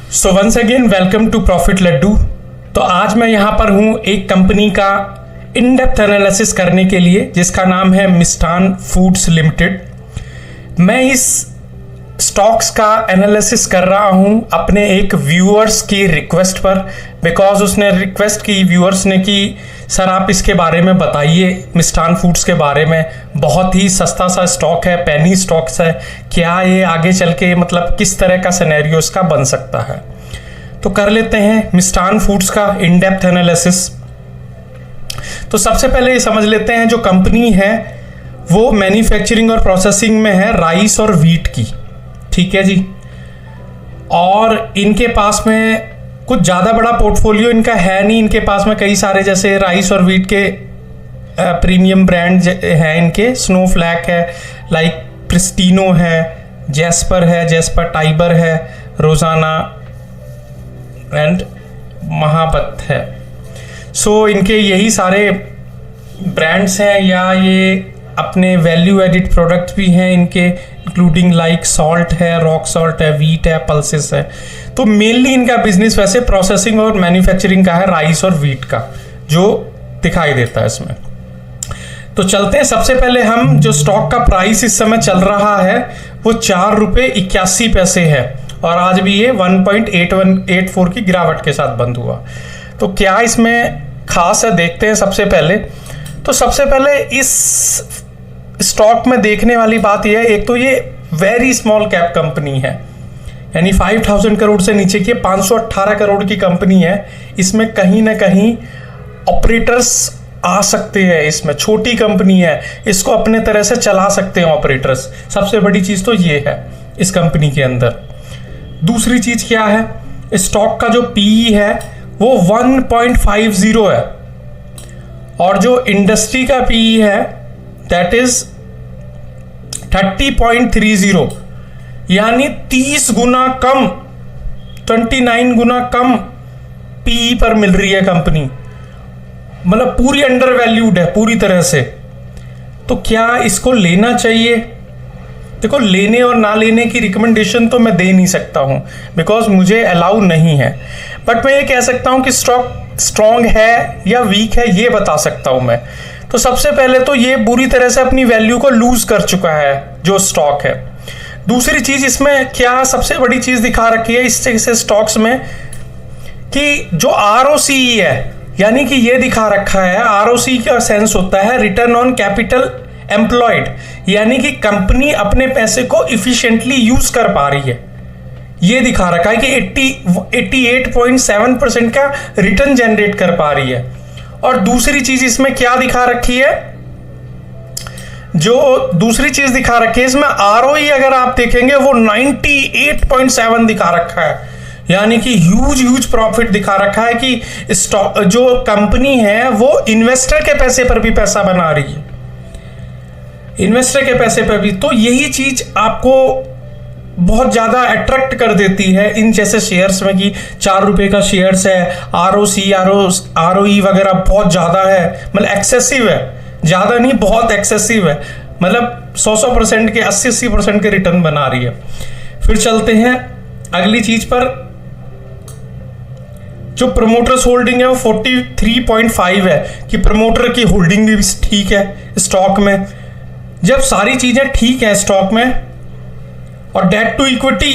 So once again welcome to profit Laddu. तो आज मैं यहाँ पर हूँ एक कंपनी का इन डेप्थ एनालिसिस करने के लिए जिसका नाम है मिष्ठान फूड्स लिमिटेड। मैं इस स्टॉक्स का एनालिसिस कर रहा हूँ अपने एक व्यूअर्स की रिक्वेस्ट पर, बिकॉज उसने रिक्वेस्ट की, व्यूअर्स ने कि सर आप इसके बारे में बताइए, मिष्ठान फूड्स के बारे में। बहुत ही सस्ता सा स्टॉक है, पेनी स्टॉक्स है, क्या ये आगे चल के मतलब किस तरह का सिनेरियो इसका बन सकता है। तो कर लेते हैं मिष्ठान फूड्स का इन डेप्थ एनालिसिस। तो सबसे पहले ये समझ लेते हैं जो कंपनी है वो मैन्युफैक्चरिंग और प्रोसेसिंग में है राइस और व्हीट की, ठीक है जी। और इनके पास में कुछ ज़्यादा बड़ा पोर्टफोलियो इनका है नहीं, इनके पास में कई सारे जैसे राइस और व्हीट के प्रीमियम ब्रांड हैं इनके, स्नोफ्लैक है, लाइक प्रिस्टिनो है, जैस्पर टाइबर है, रोजाना एंड महाबत है। सो इनके यही सारे ब्रांड्स हैं, या ये अपने वैल्यू एडिड प्रोडक्ट भी हैं इनके, इंक्लूडिंग लाइक सॉल्ट है, रॉक सॉल्ट है, व्हीट है, पल्सेस है। तो मेनली इनका बिजनेस वैसे प्रोसेसिंग और मैन्युफैक्चरिंग का है, राइस और व्हीट का, जो दिखाई देता है इसमें। तो चलते हैं, सबसे पहले हम जो स्टॉक का प्राइस इस समय चल रहा है वो 4.81 है और आज भी ये 1.8184 की गिरावट के साथ बंद हुआ। तो क्या इसमें खास है देखते हैं। सबसे पहले इस स्टॉक में देखने वाली बात यह है, एक तो ये वेरी स्मॉल कैप कंपनी है, यानी 5000 करोड़ से नीचे की 518 करोड़ की कंपनी है। इसमें कहीं ना कहीं ऑपरेटर्स आ सकते हैं, इसमें छोटी कंपनी है, इसको अपने तरह से चला सकते हैं ऑपरेटर्स। सबसे बड़ी चीज तो ये है इस कंपनी के अंदर। दूसरी चीज क्या है, स्टॉक का जो पीई है वो 1.50 है और जो इंडस्ट्री का पीई है दैट इज 30.30, यानी 30 गुना कम, 29 गुना कम पीई पर मिल रही है कंपनी। मतलब पूरी अंडर वैल्यूड है पूरी तरह से। तो क्या इसको लेना चाहिए? देखो, लेने और ना लेने की रिकमेंडेशन तो मैं दे नहीं सकता हूं बिकॉज मुझे अलाउ नहीं है, बट मैं ये कह सकता हूं कि स्टॉक स्ट्रॉन्ग है या वीक है ये बता सकता हूं मैं। तो सबसे पहले तो ये बुरी तरह से अपनी वैल्यू को लूज कर चुका है जो स्टॉक है। दूसरी चीज इसमें क्या सबसे बड़ी चीज दिखा रखी है इस स्टॉक्स में कि जो ROCE है, यानी कि ये दिखा रखा है, ROCE का सेंस होता है रिटर्न ऑन कैपिटल एम्प्लॉयड, यानी कि कंपनी अपने पैसे को इफिशिएंटली यूज कर पा रही है। ये दिखा रखा है कि 88.7% का रिटर्न जनरेट कर पा रही है। और दूसरी चीज इसमें क्या दिखा रखी है, जो दूसरी चीज दिखा रखी है इसमें ROE अगर आप देखेंगे वो 98.7 दिखा रखा है, यानी कि ह्यूज प्रॉफिट दिखा रखा है कि स्टॉक जो कंपनी है वो इन्वेस्टर के पैसे पर भी पैसा बना रही है, इन्वेस्टर के पैसे पर भी। तो यही चीज आपको बहुत ज्यादा अट्रैक्ट कर देती है इन जैसे शेयर्स में कि 4 रुपए का शेयर्स है, ROE वगैरह बहुत ज्यादा है, मतलब एक्सेसिव है, ज्यादा नहीं बहुत एक्सेसिव है, मतलब 100% के 80% के रिटर्न बना रही है। फिर चलते हैं अगली चीज पर, जो प्रमोटर्स होल्डिंग है वो 43.5 है कि प्रमोटर की होल्डिंग भी ठीक है स्टॉक में। जब सारी चीजें ठीक है स्टॉक में, और डेट टू इक्विटी,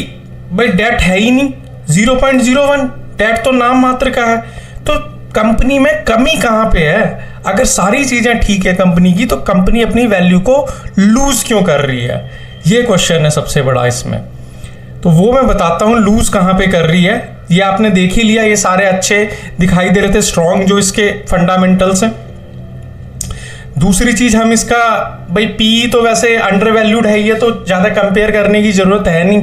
भाई डेट है ही नहीं, 0.01, डेट तो नाम मात्र का है। तो कंपनी में कमी कहां पे है? अगर सारी चीजें ठीक है कंपनी की, तो कंपनी अपनी वैल्यू को लूज क्यों कर रही है, ये क्वेश्चन है सबसे बड़ा इसमें। तो वो मैं बताता हूं लूज कहां पे कर रही है। ये आपने देख ही लिया, ये सारे अच्छे दिखाई दे रहे थे स्ट्रॉन्ग जो इसके फंडामेंटल्स हैं। दूसरी चीज हम इसका, भाई पीई तो वैसे अंडर वैल्यूड है, ये तो ज्यादा कंपेयर करने की जरूरत है नहीं।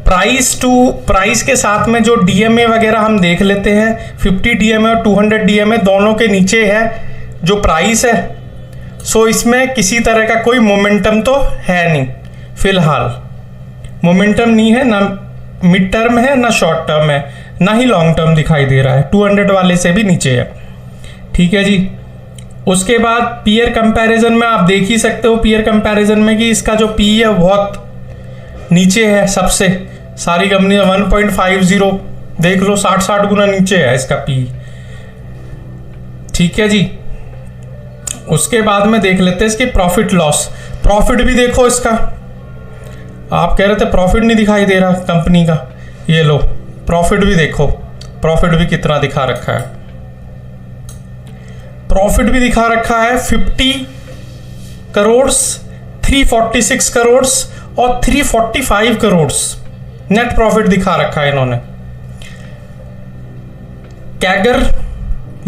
प्राइस टू प्राइस के साथ में जो डीएमए वगैरह हम देख लेते हैं, 50 डीएमए और 200 डीएमए दोनों के नीचे है जो प्राइस है। सो इसमें किसी तरह का कोई मोमेंटम तो है नहीं, फिलहाल मोमेंटम नहीं है, ना मिड टर्म है ना शॉर्ट टर्म है, ना ही लॉन्ग टर्म दिखाई दे रहा है, 200 वाले से भी नीचे है, ठीक है जी। उसके बाद पीयर कंपैरिजन में आप देख ही सकते हो, पीयर कंपैरिजन में कि इसका जो पी है बहुत नीचे है सबसे, सारी कंपनी 1.50 देख लो, 60 गुना नीचे है इसका पी। ठीक है जी। उसके बाद में देख लेते हैं इसकी प्रॉफिट लॉस। प्रॉफिट भी देखो इसका, आप कह रहे थे प्रॉफिट नहीं दिखाई दे रहा कंपनी का, ये लो प्रॉफिट भी देखो, प्रॉफिट भी कितना दिखा रखा है। प्रॉफिट भी दिखा रखा है 50 करोड़, 346 करोड़ और 345 करोड़ नेट प्रॉफिट दिखा रखा है इन्होंने। कैगर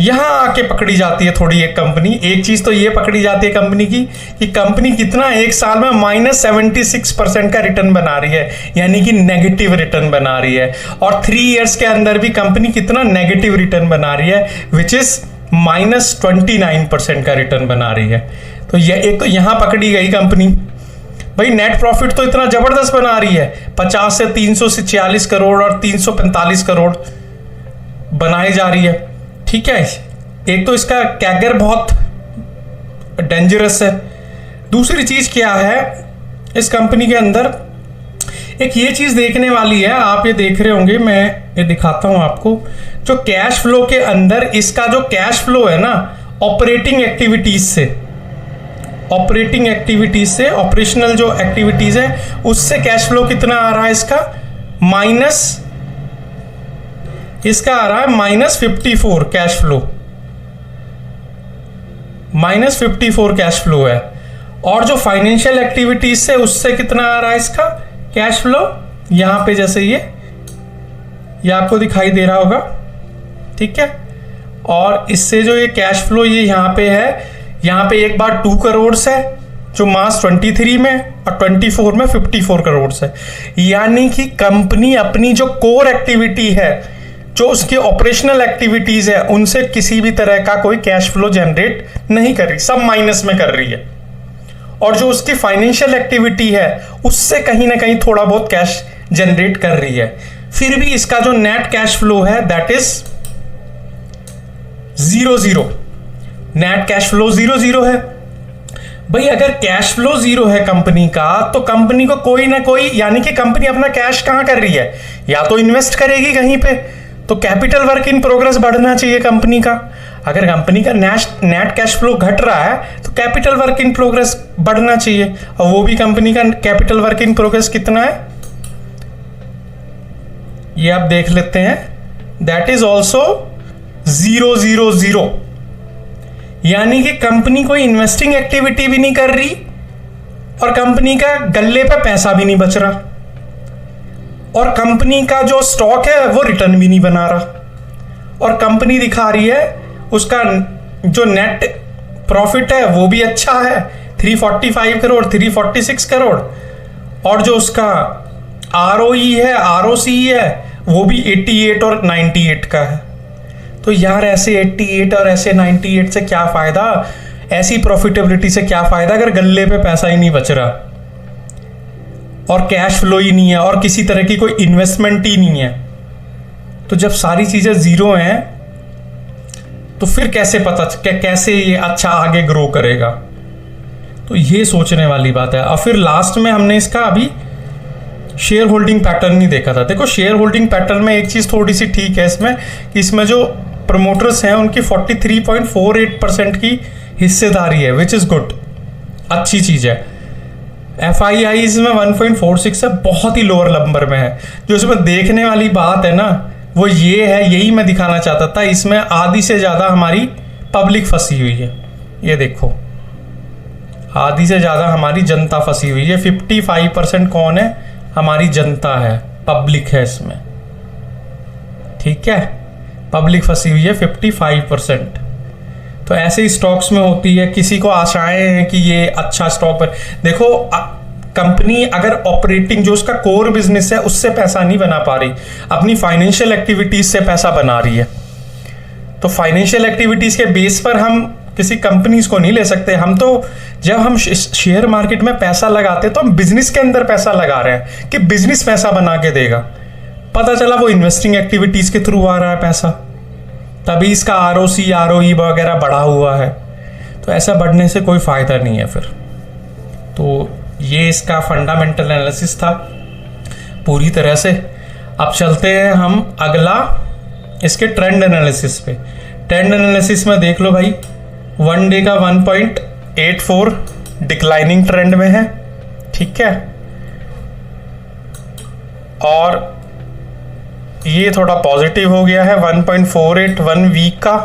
यहां आके पकड़ी जाती है थोड़ी एक कंपनी। एक चीज तो ये पकड़ी जाती है कंपनी की कि कंपनी कितना एक साल में -76% का रिटर्न बना रही है, यानी कि नेगेटिव रिटर्न बना रही है। और 3 इयर्स के अंदर भी कंपनी कितना नेगेटिव रिटर्न बना रही है, विच इज -29% का रिटर्न बना रही है। तो ये एक तो यहां पकड़ी गई कंपनी। भाई नेट प्रॉफिट तो इतना जबरदस्त बना रही है, 50 से 346 करोड़ और 345 करोड़ बनाई जा रही है। ठीक है, एक तो इसका कैगर बहुत डेंजरस है। दूसरी चीज क्या है इस कंपनी के अंदर, एक ये चीज देखने वाली है, आप ये देख रहे होंगे, मैं ये दिखाता हूं आपको। जो कैश फ्लो के अंदर इसका जो कैश फ्लो है ना, ऑपरेटिंग एक्टिविटीज से, ऑपरेशनल जो एक्टिविटीज है उससे कैश फ्लो कितना आ रहा है इसका, इसका आ रहा है -54 कैश फ्लो, -54 कैश फ्लो है। और जो फाइनेंशियल एक्टिविटीज से उससे कितना आ रहा है इसका कैश फ्लो, यहां पे जैसे ये आपको दिखाई दे रहा होगा। ठीक है, और इससे जो ये कैश फ्लो ये यहां पे है, यहां पे एक बार 2 करोड़ है जो मार्च 23 में, और 24 में 54 करोड़ है। यानी कि कंपनी अपनी जो कोर एक्टिविटी है, जो उसकी ऑपरेशनल एक्टिविटीज है, उनसे किसी भी तरह का कोई कैश फ्लो जनरेट नहीं कर रही, सब माइनस में कर रही है। और जो उसकी फाइनेंशियल एक्टिविटी है उससे कहीं ना कहीं थोड़ा बहुत कैश जनरेट कर रही है। फिर भी इसका जो नेट कैश फ्लो है that is 0 net cash flow 0 है। भाई अगर कैश फ्लो 0 है कंपनी का, तो कंपनी को कोई ना कोई, यानी कि कंपनी अपना कैश कहां कर रही है, या तो इन्वेस्ट करेगी कहीं पे, तो कैपिटल वर्क इन प्रोग्रेस बढ़ना चाहिए कंपनी का। अगर कंपनी का नेट कैश फ्लो घट रहा है तो कैपिटल वर्क इन प्रोग्रेस बढ़ना चाहिए, और वो भी कंपनी का कैपिटल वर्क इन प्रोग्रेस कितना है ये आप देख लेते हैं, दैट इज ऑल्सो 0 यानी कि कंपनी कोई इन्वेस्टिंग एक्टिविटी भी नहीं कर रही, और कंपनी का गल्ले पे पैसा भी नहीं बच रहा, और कंपनी का जो स्टॉक है वो रिटर्न भी नहीं बना रहा, और कंपनी दिखा रही है उसका जो नेट प्रॉफिट है वो भी अच्छा है, 345 करोड़, 346 करोड़, और जो उसका ROE है, ROCE है, वो भी 88 और 98 का है। तो यार ऐसे 88 और ऐसे 98 से क्या फायदा, ऐसी प्रॉफिटेबिलिटी से क्या फायदा अगर गल्ले पे पैसा ही नहीं बच रहा, और कैश फ्लो ही नहीं है, और किसी तरह की कोई इन्वेस्टमेंट ही नहीं है। तो जब सारी चीजें 0 हैं तो फिर कैसे पता कैसे ये अच्छा आगे ग्रो करेगा, तो ये सोचने वाली बात है। और फिर लास्ट में हमने इसका अभी शेयर होल्डिंग पैटर्न नहीं देखा था। देखो शेयर होल्डिंग पैटर्न में एक चीज थोड़ी सी ठीक है इसमें, कि इसमें जो प्रमोटर्स हैं उनकी 43.48% की हिस्सेदारी है, विच इज गुड, अच्छी चीज है। FII इसमें 1.46 है, बहुत ही लोअर नंबर में है। जो इसमें देखने वाली बात है ना वो ये है, यही मैं दिखाना चाहता था, इसमें आधी से ज्यादा हमारी पब्लिक फंसी हुई है। ये देखो आधी से ज्यादा हमारी जनता फंसी हुई है। 55% कौन है, हमारी जनता है, पब्लिक है इसमें। ठीक है, पब्लिक फंसी हुई है 55%। तो ऐसे ही स्टॉक्स में होती है, किसी को आशाएं हैं कि ये अच्छा स्टॉक है। देखो कंपनी अगर ऑपरेटिंग जो उसका कोर बिजनेस है उससे पैसा नहीं बना पा रही, अपनी फाइनेंशियल एक्टिविटीज से पैसा बना रही है, तो फाइनेंशियल एक्टिविटीज के बेस पर हम किसी कंपनीज को नहीं ले सकते। हम तो जब हम शेयर मार्केट में पैसा लगाते तो हम बिजनेस के अंदर पैसा लगा रहे हैं कि बिजनेस पैसा बना के देगा। पता चला वो इन्वेस्टिंग एक्टिविटीज के थ्रू आ रहा है पैसा, तभी इसका ROC ROE वगैरह बढ़ा हुआ है। तो ऐसा बढ़ने से कोई फायदा नहीं है फिर। तो ये इसका फंडामेंटल एनालिसिस था। पूरी तरह से। अब चलते हैं हम अगला इसके ट्रेंड एनालिसिस पे। ट्रेंड एनालिसिस में देख लो भाई, 1 डे का 1.84 डिक्लाइनिंग ट्रेंड में है, ठीक है। और ये थोड़ा पॉजिटिव हो गया है 1.48 1 वीक का,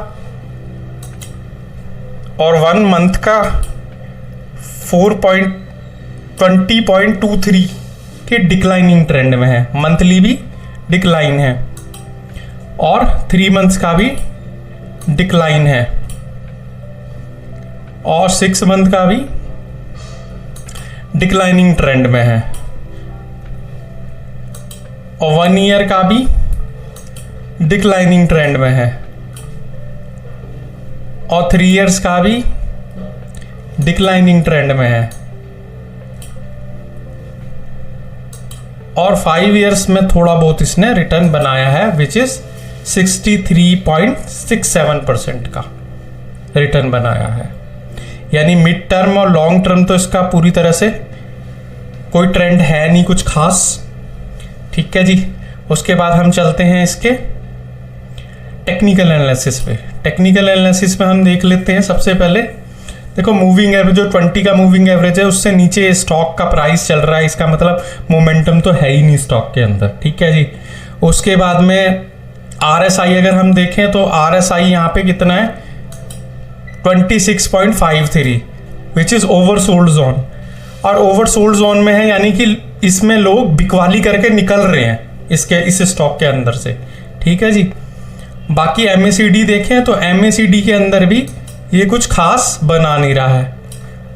और 1 मंथ का 20.23 के डिक्लाइनिंग ट्रेंड में है। मंथली भी डिक्लाइन है और 3 मंथ्स का भी डिक्लाइन है और 6 मंथ का भी डिक्लाइनिंग ट्रेंड में है और 1 ईयर का भी डिक्लाइनिंग ट्रेंड में है और 3 इयर्स का भी डिक्लाइनिंग ट्रेंड में है और 5 इयर्स में थोड़ा बहुत इसने रिटर्न बनाया है, विच इज 63.67% का रिटर्न बनाया है। यानी मिड टर्म और लॉन्ग टर्म तो इसका पूरी तरह से कोई ट्रेंड है नहीं कुछ खास, ठीक है जी। उसके बाद हम चलते हैं इसके टेक्निकल एनालिसिस पे। टेक्निकल एनालिसिस में हम देख लेते हैं सबसे पहले, देखो मूविंग एवरेज जो 20 का मूविंग एवरेज है उससे नीचे स्टॉक का प्राइस चल रहा है, इसका मतलब मोमेंटम तो है ही नहीं स्टॉक के अंदर, ठीक है जी। उसके बाद में RSI अगर हम देखें तो RSI यहाँ पे कितना है 26.53 विच इज ओवरसोल्ड जोन, और ओवरसोल्ड जोन में है यानी कि इसमें लोग बिकवाली करके निकल रहे हैं इस स्टॉक के अंदर से, ठीक है जी। बाकी MACD देखें तो MACD के अंदर भी ये कुछ खास बना नहीं रहा है,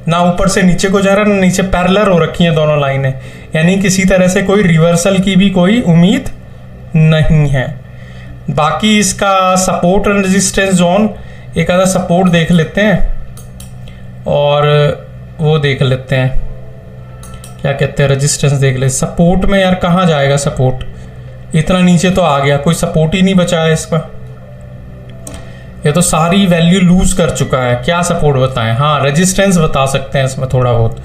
ना ऊपर से नीचे को जा रहा है ना नीचे, पैरेलल हो रखी हैं दोनों लाइनें, यानी किसी तरह से कोई रिवर्सल की भी कोई उम्मीद नहीं है। बाकी इसका सपोर्ट एंड रेजिस्टेंस जोन, एक आधा सपोर्ट देख लेते हैं और वो देख लेते हैं क्या कहते हैं, रेजिस्टेंस देख ले। सपोर्ट में यार कहाँ जाएगा सपोर्ट, इतना नीचे तो आ गया, कोई सपोर्ट ही नहीं बचा है इसका, ये तो सारी वैल्यू लूज कर चुका है। क्या सपोर्ट बताएं, हाँ रेजिस्टेंस बता सकते हैं इसमें थोड़ा बहुत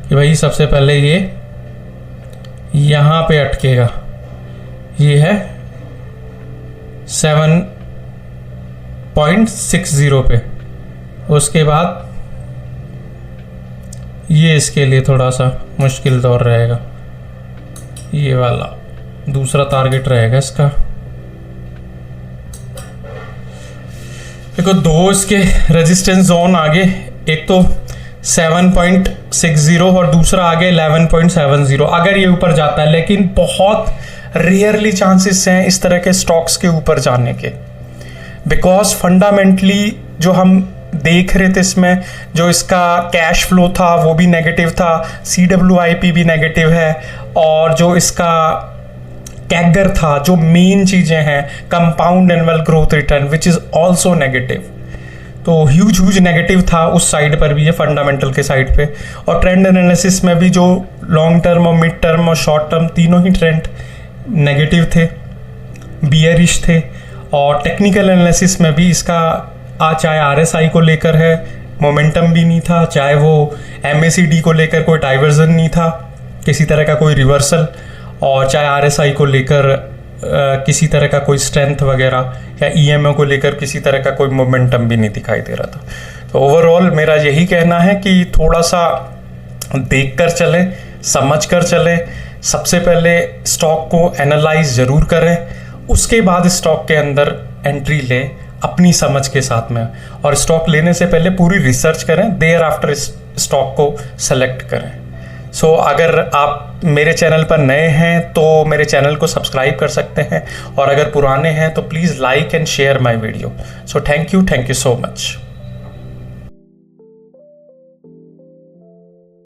कि भाई सबसे पहले ये यहाँ पे अटकेगा, ये है 7.60 पे, उसके बाद ये इसके लिए थोड़ा सा मुश्किल दौर रहेगा, ये वाला दूसरा टारगेट रहेगा इसका। देखो दो इसके रेजिस्टेंस जोन आगे, एक तो 7.60 और दूसरा आगे 11.70। अगर ये ऊपर जाता है, लेकिन बहुत रेयरली चांसेस हैं इस तरह के स्टॉक्स के ऊपर जाने के, बिकॉज फंडामेंटली जो हम देख रहे थे इसमें, जो इसका कैश फ्लो था वो भी नेगेटिव था, CWIP भी नेगेटिव है, और जो इसका कैगर था, जो मेन चीज़ें हैं compound annual growth return which is also negative, तो ह्यूज नेगेटिव था उस साइड पर भी, ये फंडामेंटल के साइड पे। और ट्रेंड एनालिसिस में भी जो लॉन्ग टर्म और मिड टर्म और शॉर्ट टर्म तीनों ही ट्रेंड नेगेटिव थे, बियरिश थे। और टेक्निकल एनालिसिस में भी इसका चाहे RSI को लेकर है मोमेंटम भी नहीं था, चाहे वो MACD को लेकर कोई डाइवर्जन नहीं था, किसी तरह का कोई रिवर्सल, और चाहे RSI को लेकर किसी तरह का कोई स्ट्रेंथ वगैरह, या EMA को लेकर किसी तरह का कोई मोमेंटम भी नहीं दिखाई दे रहा था। तो ओवरऑल मेरा यही कहना है कि थोड़ा सा देख कर चलें, समझ कर चलें, सबसे पहले स्टॉक को एनालाइज ज़रूर करें, उसके बाद स्टॉक के अंदर एंट्री लें अपनी समझ के साथ में, और स्टॉक लेने से पहले पूरी रिसर्च करें, देयर आफ्टर स्टॉक को सेलेक्ट करें। सो अगर आप मेरे चैनल पर नए हैं तो मेरे चैनल को सब्सक्राइब कर सकते हैं, और अगर पुराने हैं तो please like and share my video. So thank you so much.